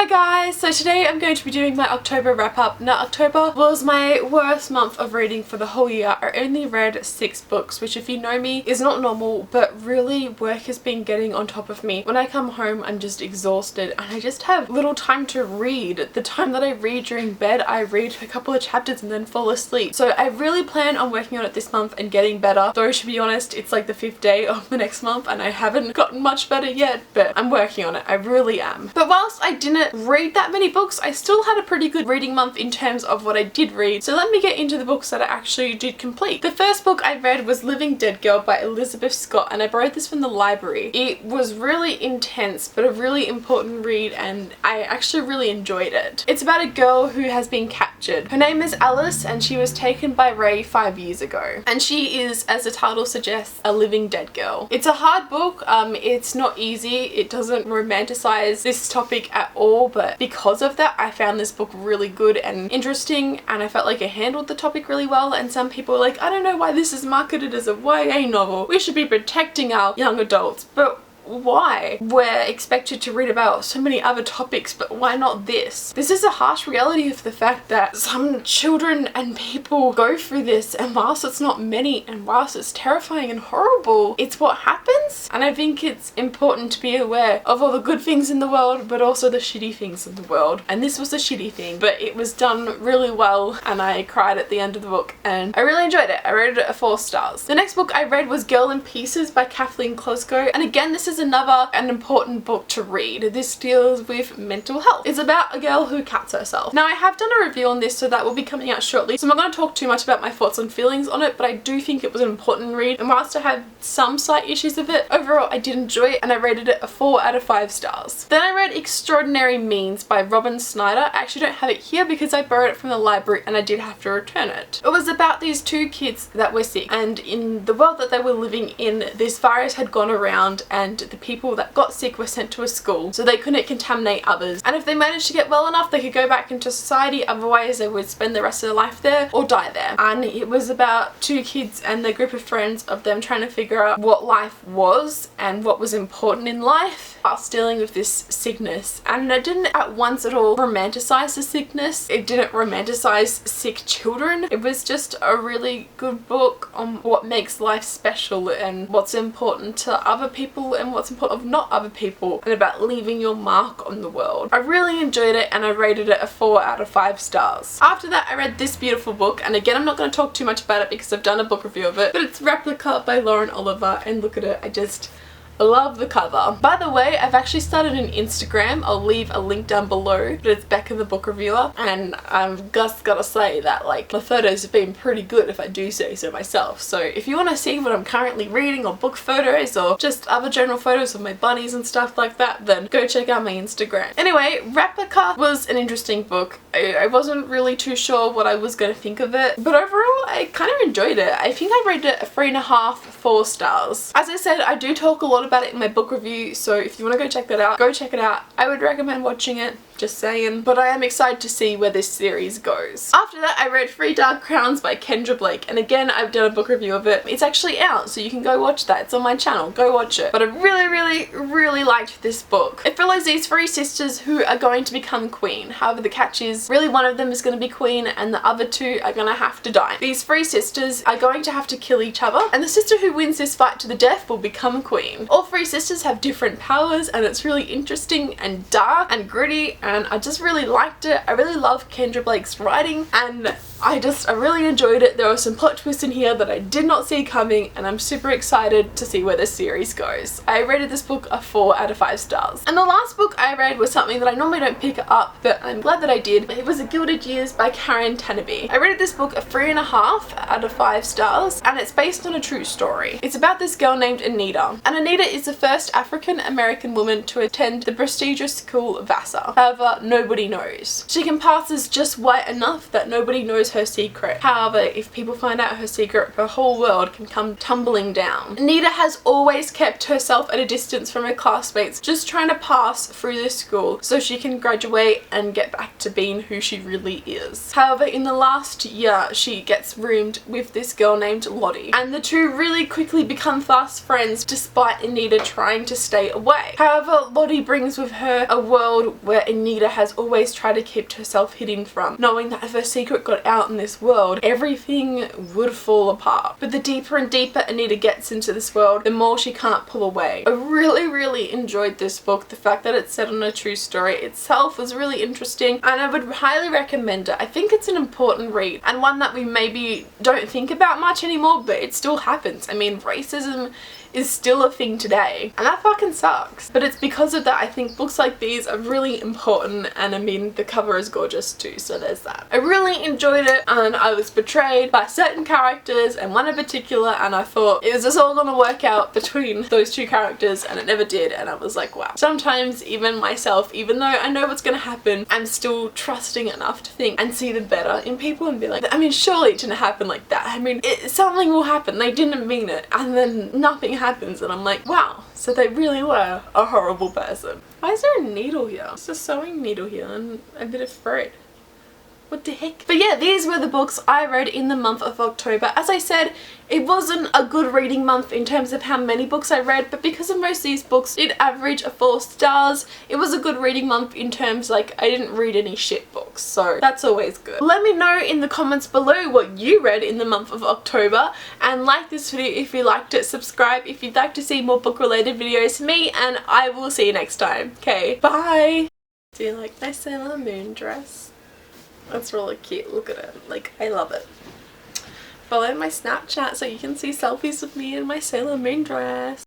guys, so today I'm going to be doing my October wrap up. Now October was my worst month of reading for the whole year. I only read 6 books, which if you know me is not normal, but really work has been getting on top of me. When I come home I'm just exhausted and I just have little time to read. The time that I read during bed I read a couple of chapters and then fall asleep. So I really plan on working on it this month and getting better, though to be honest it's like the 5th day of the next month and I haven't gotten much better yet, but I'm working on it. I really am. But whilst I didn't read that many books, I still had a pretty good reading month in terms of what I did read. So let me get into the books that I actually did complete. The first book I read was Living Dead Girl by Elizabeth Scott, and I borrowed this from the library. It was really intense but a really important read and I actually really enjoyed it. It's about a girl who has been captured. Her name is Alice and she was taken by Ray 5 years ago. And she is, as the title suggests, a living dead girl. It's a hard book, it's not easy, it doesn't romanticize this topic at all, but because of that I found this book really good and interesting and I felt like it handled the topic really well. And some people were like, I don't know why this is marketed as a YA novel. We should be protecting our young adults. But why? We're expected to read about so many other topics, but why not this? This is a harsh reality of the fact that some children and people go through this, and whilst it's not many and whilst it's terrifying and horrible, it's what happens. And I think it's important to be aware of all the good things in the world but also the shitty things in the world. And this was a shitty thing, but it was done really well and I cried at the end of the book and I really enjoyed it. I rated it a 4 stars. The next book I read was Girl in Pieces by Kathleen Klosko, and again this is another and important book to read. This deals with mental health. It's about a girl who cuts herself. Now I have done a review on this, so that will be coming out shortly, so I'm not going to talk too much about my thoughts and feelings on it, but I do think it was an important read, and whilst I had some slight issues with it, overall I did enjoy it and I rated it a 4 out of 5 stars. Then I read Extraordinary Means by Robin Snyder. I actually don't have it here because I borrowed it from the library and I did have to return it. It was about these 2 kids that were sick, and in the world that they were living in, this virus had gone around and the people that got sick were sent to a school so they couldn't contaminate others, and if they managed to get well enough they could go back into society, otherwise they would spend the rest of their life there or die there. And it was about 2 kids and their group of friends, of them trying to figure out what life was and what was important in life whilst dealing with this sickness. And it didn't at once at all romanticize the sickness, it didn't romanticize sick children. It was just a really good book on what makes life special and what's important to other people and what's important of not other people, and about leaving your mark on the world. I really enjoyed it and I rated it a 4 out of 5 stars. After that I read this beautiful book, and again I'm not going to talk too much about it because I've done a book review of it, but it's Replica by Lauren Oliver, and look at it, I love the cover. By the way, I've actually started an Instagram. I'll leave a link down below, but it's Becca the Book Reviewer, and I've just gotta say that like the photos have been pretty good if I do say so myself. So if you want to see what I'm currently reading, or book photos, or just other general photos of my bunnies and stuff like that, then go check out my Instagram. Anyway, Replica was an interesting book. I wasn't really too sure what I was gonna think of it, but overall I kind of enjoyed it. I think I rated it a 3.5, 4 stars. As I said, I do talk a lot about it in my book review, so if you want to go check that out, go check it out. I would recommend watching it, just saying. But I am excited to see where this series goes. After that I read 3 Dark Crowns by Kendra Blake, and again I've done a book review of it. It's actually out, so you can go watch that. It's on my channel, go watch it. But I really liked this book. It follows these 3 sisters who are going to become queen. However, the catch is really one of them is going to be queen and the other 2 are going to have to die. These 3 sisters are going to have to kill each other, and the sister who wins this fight to the death will become queen. All 3 sisters have different powers and it's really interesting and dark and gritty, and I just really liked it. I really love Kendra Blake's writing and I really enjoyed it. There were some plot twists in here that I did not see coming, and I'm super excited to see where this series goes. I rated this book a 4 out of 5 stars. And the last book I read was something that I normally don't pick up, but I'm glad that I did. It was Gilded Years by Karen Teneby. I rated this book a 3.5 out of 5 stars, and it's based on a true story. It's about this girl named Anita, and Anita is the first African American woman to attend the prestigious school Vassar. However, nobody knows. She can pass as just white enough that nobody knows her secret. However, if people find out her secret, her whole world can come tumbling down. Anita has always kept herself at a distance from her classmates, just trying to pass through this school so she can graduate and get back to being who she really is. However, in the last year, she gets roomed with this girl named Lottie, and the 2 really quickly become fast friends despite Anita trying to stay away. However, Lottie brings with her a world where Anita Anita has always tried to keep herself hidden from, knowing that if her secret got out in this world, everything would fall apart. But the deeper and deeper Anita gets into this world, the more she can't pull away. I really enjoyed this book. The fact that it's set on a true story itself was really interesting, and I would highly recommend it. I think it's an important read, and one that we maybe don't think about much anymore, but it still happens. I mean, racism is still a thing today, and that fucking sucks. But it's because of that I think books like these are really important, and I mean, the cover is gorgeous too, so there's that. I really enjoyed it, and I was betrayed by certain characters, and one in particular, and I thought it was just all gonna work out between those two characters, and it never did, and I was like, wow. Sometimes even myself, even though I know what's gonna happen, I'm still trusting enough to think and see the better in people and be like, I mean, surely it didn't happen like that. I mean, something will happen, they didn't mean it, and then nothing happens, and I'm like, wow, so they really were a horrible person. Why is there a needle here? It's a sewing needle here and a bit of thread. What the heck? But yeah, these were the books I read in the month of October. As I said, it wasn't a good reading month in terms of how many books I read, but because of most of these books did average a 4 stars, it was a good reading month in terms like I didn't read any shit books, so that's always good. Let me know in the comments below what you read in the month of October, and like this video if you liked it, subscribe if you'd like to see more book related videos from me, and I will see you next time. Okay, bye! Do you like my Sailor Moon dress? That's really cute, look at it, like I love it. Follow my Snapchat so you can see selfies of me in my Sailor Moon dress.